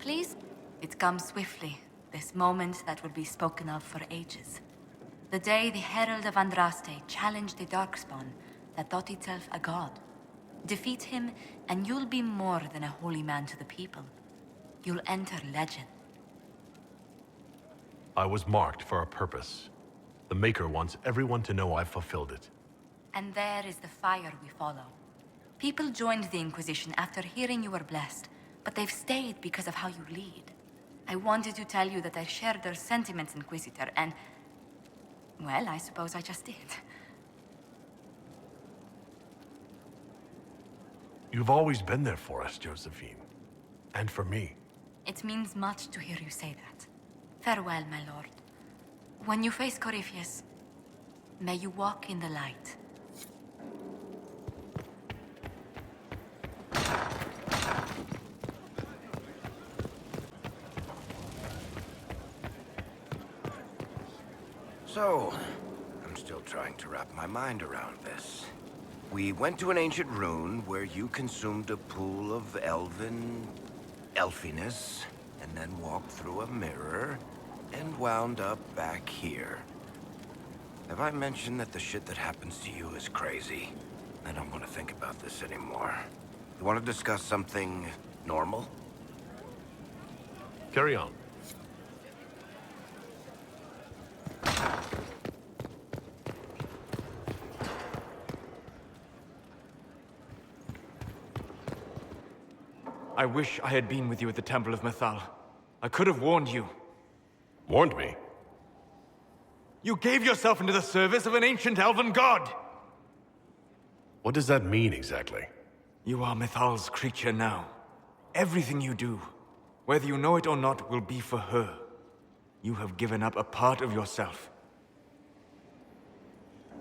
please? It comes swiftly, this moment that will be spoken of for ages. The day the Herald of Andraste challenged the Darkspawn that thought itself a god. Defeat him, and you'll be more than a holy man to the people. You'll enter legend. I was marked for a purpose. The Maker wants everyone to know I've fulfilled it. And there is the fire we follow. People joined the Inquisition after hearing you were blessed, but they've stayed because of how you lead. I wanted to tell you that I shared their sentiments, Inquisitor, and... well, I suppose I just did. You've always been there for us, Josephine. And for me. It means much to hear you say that. Farewell, my lord. When you face Corypheus, may you walk in the light. So, I'm still trying to wrap my mind around this. We went to an ancient rune where you consumed a pool of elfiness, and then walked through a mirror, and wound up back here. Have I mentioned that the shit that happens to you is crazy? I don't want to think about this anymore. You want to discuss something normal? Carry on. I wish I had been with you at the Temple of Mythal. I could have warned you. Warned me? You gave yourself into the service of an ancient elven god! What does that mean exactly? You are Mythal's creature now. Everything you do, whether you know it or not, will be for her. You have given up a part of yourself.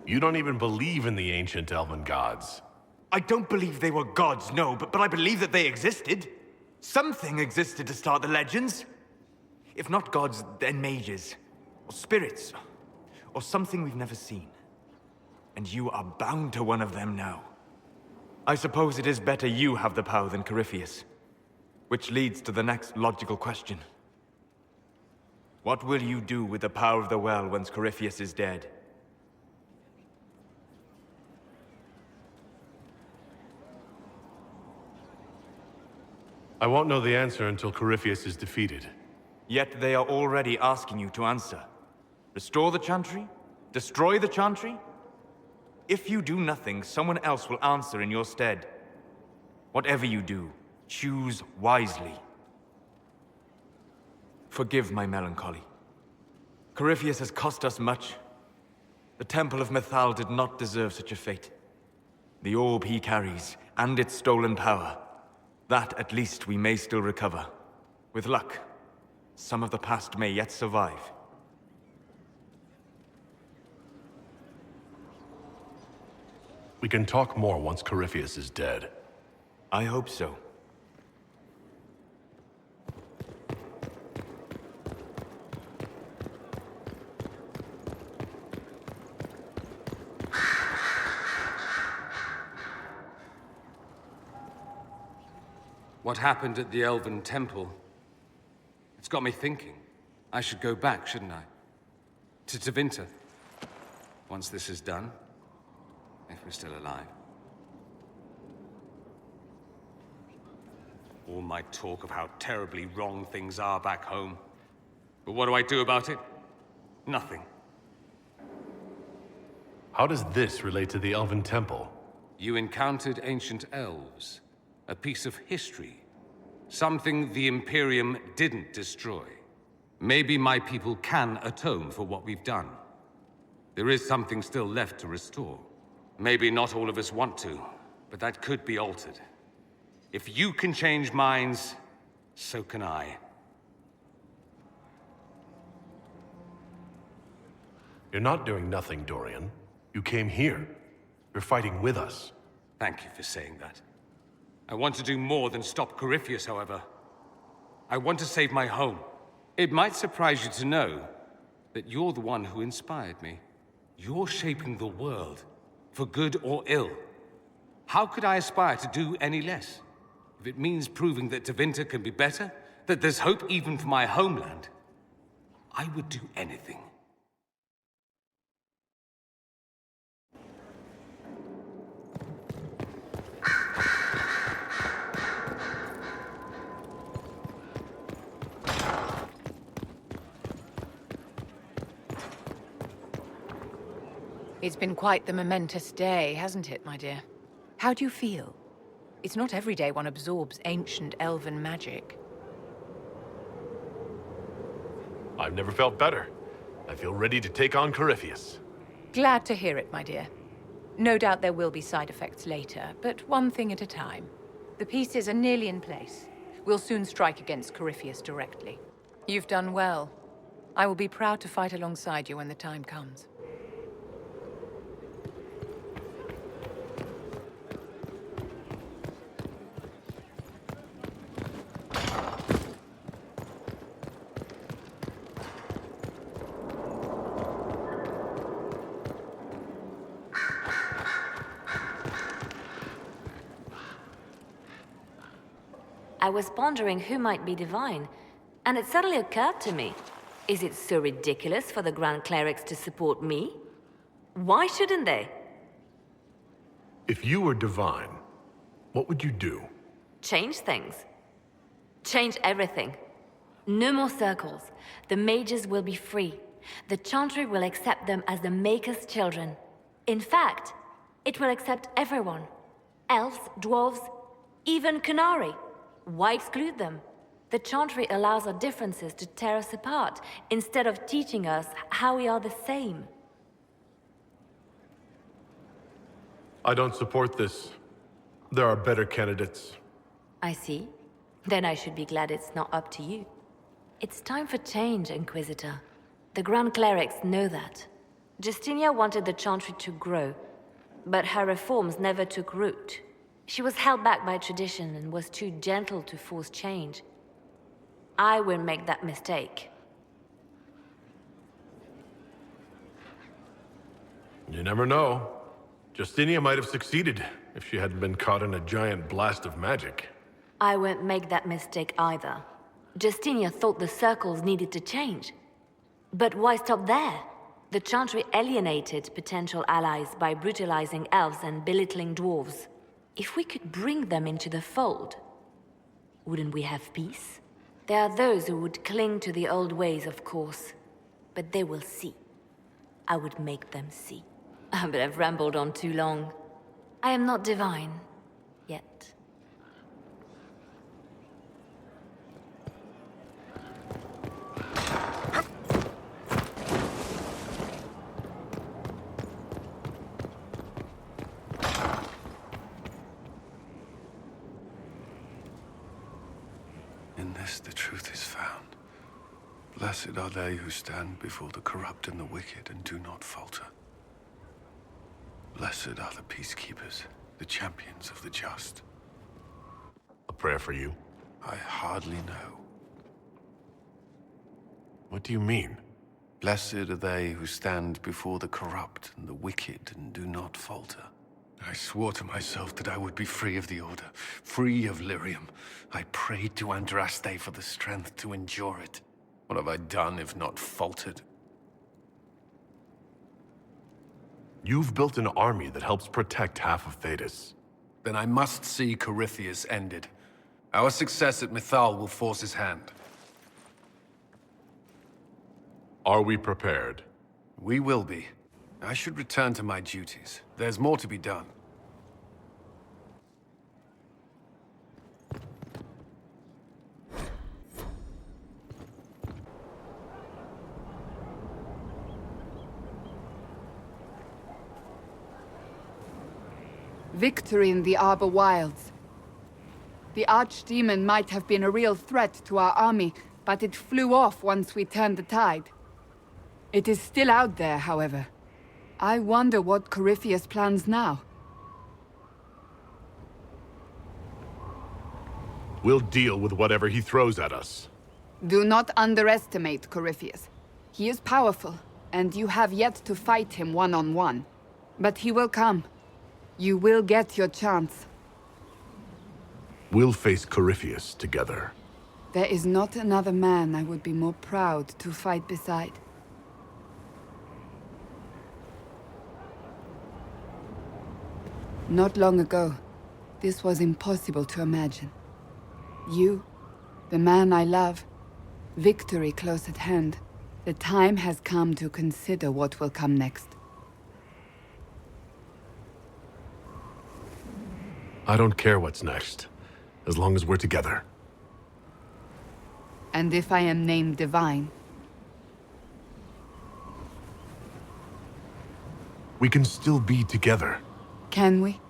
You don't even believe in the ancient elven gods. I don't believe they were gods, no, but I believe that they existed. Something existed to start the legends. If not gods, then mages, or spirits, or something we've never seen. And you are bound to one of them now. I suppose it is better you have the power than Corypheus. Which leads to the next logical question. What will you do with the power of the well once Corypheus is dead? I won't know the answer until Corypheus is defeated. Yet they are already asking you to answer. Restore the Chantry? Destroy the Chantry? If you do nothing, someone else will answer in your stead. Whatever you do, choose wisely. Forgive my melancholy. Corypheus has cost us much. The Temple of Mythal did not deserve such a fate. The orb he carries, and its stolen power, that at least we may still recover. With luck, some of the past may yet survive. We can talk more once Corypheus is dead. I hope so. What happened at the Elven Temple? It's got me thinking. I should go back, shouldn't I? To Tevinter. Once this is done. If we're still alive. All my talk of how terribly wrong things are back home. But what do I do about it? Nothing. How does this relate to the Elven Temple? You encountered ancient elves. A piece of history. Something the Imperium didn't destroy. Maybe my people can atone for what we've done. There is something still left to restore. Maybe not all of us want to, but that could be altered. If you can change minds, so can I. You're not doing nothing, Dorian. You came here. You're fighting with us. Thank you for saying that. I want to do more than stop Corypheus, however. I want to save my home. It might surprise you to know that you're the one who inspired me. You're shaping the world, for good or ill. How could I aspire to do any less? If it means proving that Tevinter can be better, that there's hope even for my homeland, I would do anything. It's been quite the momentous day, hasn't it, my dear? How do you feel? It's not every day one absorbs ancient elven magic. I've never felt better. I feel ready to take on Corypheus. Glad to hear it, my dear. No doubt there will be side effects later, but one thing at a time. The pieces are nearly in place. We'll soon strike against Corypheus directly. You've done well. I will be proud to fight alongside you when the time comes. I was pondering who might be divine, and it suddenly occurred to me. Is it so ridiculous for the Grand Clerics to support me? Why shouldn't they? If you were divine, what would you do? Change things. Change everything. No more circles. The mages will be free. The Chantry will accept them as the Maker's children. In fact, it will accept everyone. Elves, dwarves, even Kunari. Why exclude them? The Chantry allows our differences to tear us apart, instead of teaching us how we are the same. I don't support this. There are better candidates. I see. Then I should be glad it's not up to you. It's time for change, Inquisitor. The Grand Clerics know that. Justinia wanted the Chantry to grow, but her reforms never took root. She was held back by tradition and was too gentle to force change. I won't make that mistake. You never know. Justinia might have succeeded if she hadn't been caught in a giant blast of magic. I won't make that mistake either. Justinia thought the circles needed to change. But why stop there? The Chantry alienated potential allies by brutalizing elves and belittling dwarves. If we could bring them into the fold, wouldn't we have peace? There are those who would cling to the old ways, of course. But they will see. I would make them see. But I've rambled on too long. I am not divine. Yet. In this the truth is found. Blessed are they who stand before the corrupt and the wicked and do not falter. Blessed are the peacekeepers, the champions of the just. A prayer for you? I hardly know. What do you mean? Blessed are they who stand before the corrupt and the wicked and do not falter. I swore to myself that I would be free of the Order, free of Lyrium. I prayed to Andraste for the strength to endure it. What have I done if not faltered? You've built an army that helps protect half of Thedas. Then I must see Corypheus ended. Our success at Mythal will force his hand. Are we prepared? We will be. I should return to my duties. There's more to be done. Victory in the Arbor Wilds. The Archdemon might have been a real threat to our army, but it flew off once we turned the tide. It is still out there, however. I wonder what Corypheus plans now. We'll deal with whatever he throws at us. Do not underestimate Corypheus. He is powerful, and you have yet to fight him one-on-one. But he will come. You will get your chance. We'll face Corypheus together. There is not another man I would be more proud to fight beside. Not long ago, this was impossible to imagine. You, the man I love, victory close at hand. The time has come to consider what will come next. I don't care what's next, as long as we're together. And if I am named Divine, We can still be together. can we?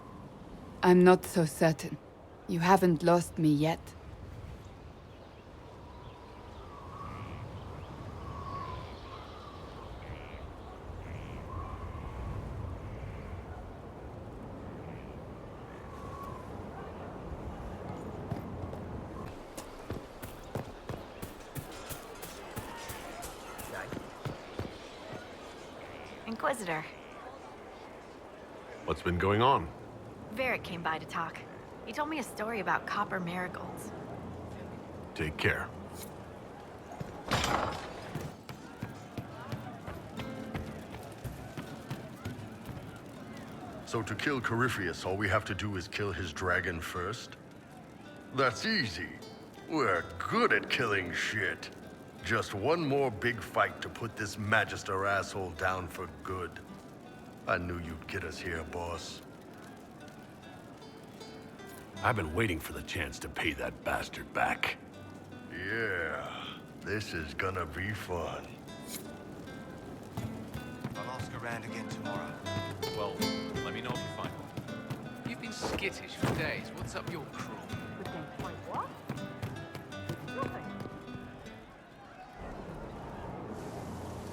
I'm not so certain. You haven't lost me yet. Inquisitor. What's been going on? Varric came by to talk. He told me a story about copper marigolds. Take care. So to kill Corypheus, all we have to do is kill his dragon first? That's easy. We're good at killing shit. Just one more big fight to put this Magister asshole down for good. I knew you'd get us here, boss. I've been waiting for the chance to pay that bastard back. Yeah, this is gonna be fun. I'll ask around again tomorrow. Well, let me know if you find one. You've been skittish for days. What's up your craw?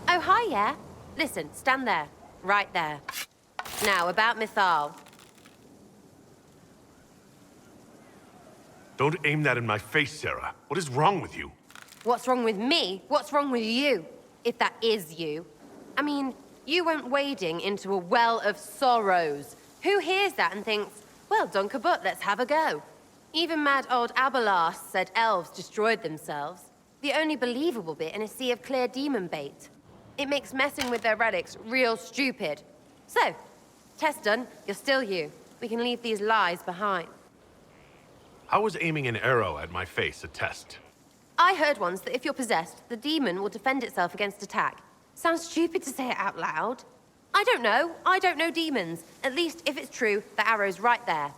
Oh, hi, yeah? Listen, stand there. Right there. Now, about Mythal. Don't aim that in my face, Sarah. What is wrong with you? What's wrong with me? What's wrong with you? If that is you. I mean, you went wading into a well of sorrows. Who hears that and thinks, well, Dunkabut, let's have a go? Even mad old Abelas said elves destroyed themselves. The only believable bit in a sea of clear demon bait. It makes messing with their relics real stupid. So, test done, you're still you. We can leave these lies behind. How was aiming an arrow at my face a test? I heard once that if you're possessed, the demon will defend itself against attack. Sounds stupid to say it out loud. I don't know. I don't know demons. At least, if it's true, the arrow's right there.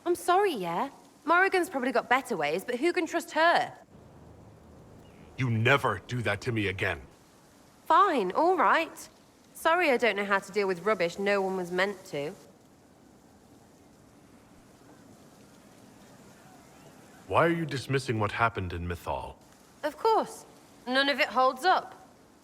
I'm sorry, yeah? Morrigan's probably got better ways, but who can trust her? You never do that to me again. Fine, all right. Sorry I don't know how to deal with rubbish no one was meant to. Why are you dismissing what happened in Mythal? Of course. None of it holds up.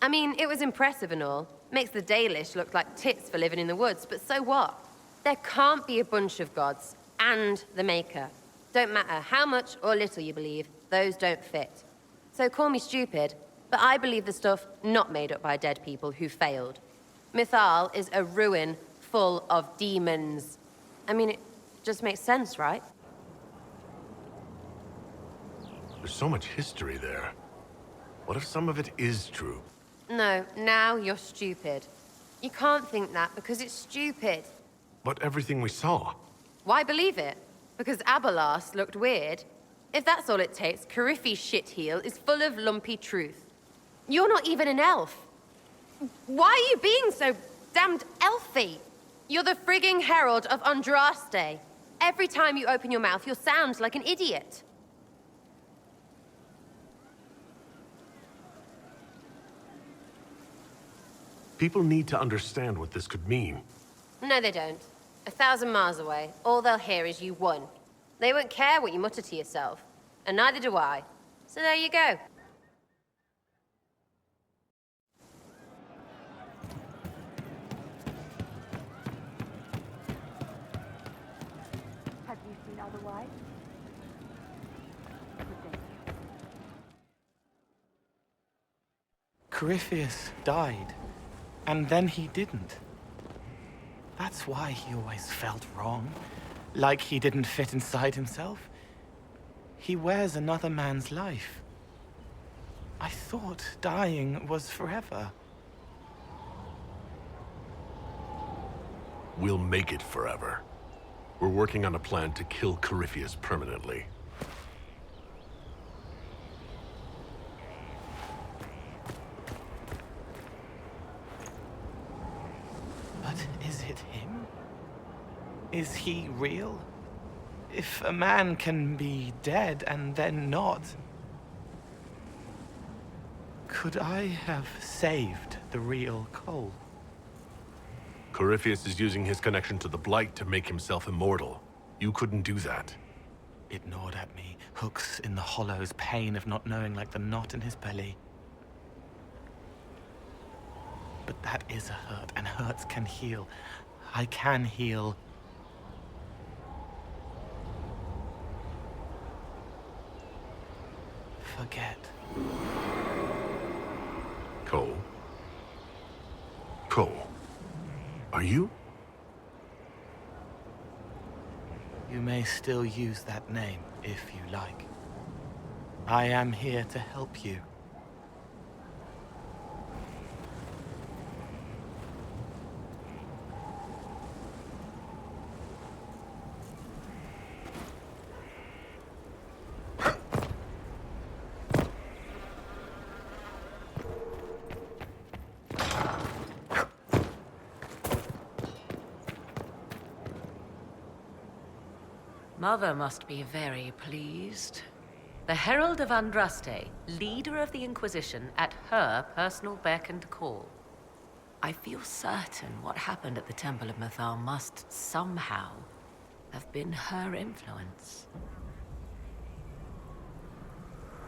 I mean, it was impressive and all. Makes the Dalish look like tits for living in the woods, but so what? There can't be a bunch of gods, and the Maker. Don't matter how much or little you believe, those don't fit. So call me stupid, but I believe the stuff not made up by dead people who failed. Mythal is a ruin full of demons. I mean, it just makes sense, right? There's so much history there. What if some of it is true? No, now you're stupid. You can't think that because it's stupid. But everything we saw. Why believe it? Because Abelas looked weird? If that's all it takes, Coryphe's shitheel is full of lumpy truth. You're not even an elf. Why are you being so damned elfy? You're the frigging herald of Andraste. Every time you open your mouth, you'll sound like an idiot. People need to understand what this could mean. No, they don't. 1,000 miles away, all they'll hear is you won. They won't care what you mutter to yourself. And neither do I. So there you go. Have you seen otherwise? Corypheus died, and then he didn't. That's why he always felt wrong, like he didn't fit inside himself. He wears another man's life, I thought dying was forever. We'll make it forever. We're working on a plan to kill Corypheus permanently. But is it him? Is he real? If a man can be dead and then not, could I have saved the real Cole? Corypheus is using his connection to the Blight to make himself immortal. You couldn't do that. It gnawed at me, hooks in the hollows, pain of not knowing like the knot in his belly. But that is a hurt, and hurts can heal. I can heal. Forget. Cole? Cole? Are you? You may still use that name, if you like. I am here to help you. Mother must be very pleased. The Herald of Andraste, leader of the Inquisition, at her personal beck and call. I feel certain what happened at the Temple of Mythal must somehow have been her influence.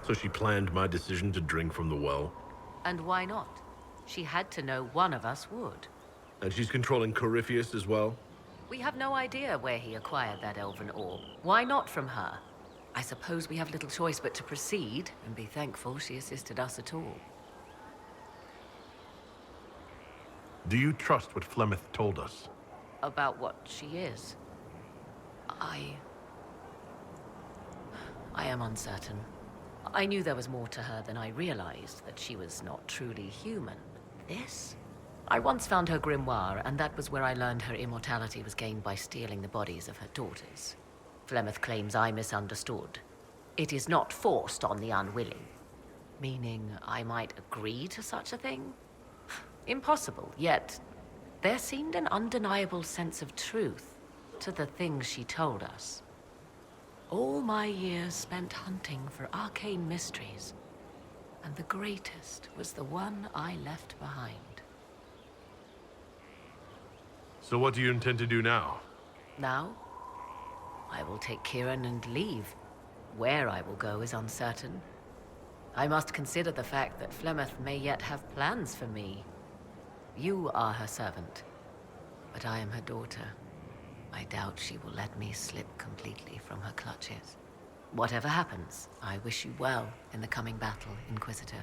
So she planned my decision to drink from the well? And why not? She had to know one of us would. And she's controlling Corypheus as well? We have no idea where he acquired that elven orb. Why not from her? I suppose we have little choice but to proceed and be thankful she assisted us at all. Do you trust what Flemeth told us? About what she is? I am uncertain. I knew there was more to her than I realized, that she was not truly human. This? I once found her grimoire, and that was where I learned her immortality was gained by stealing the bodies of her daughters. Flemeth claims I misunderstood. It is not forced on the unwilling. Meaning I might agree to such a thing? Impossible, yet there seemed an undeniable sense of truth to the things she told us. All my years spent hunting for arcane mysteries, and the greatest was the one I left behind. So what do you intend to do now? Now, I will take Kieran and leave. Where I will go is uncertain. I must consider the fact that Flemeth may yet have plans for me. You are her servant, but I am her daughter. I doubt she will let me slip completely from her clutches. Whatever happens, I wish you well in the coming battle, Inquisitor.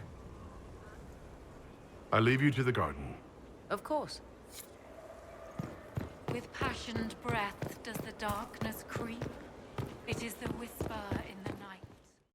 I leave you to the garden. Of course. With passioned breath does the darkness creep. It is the whisper in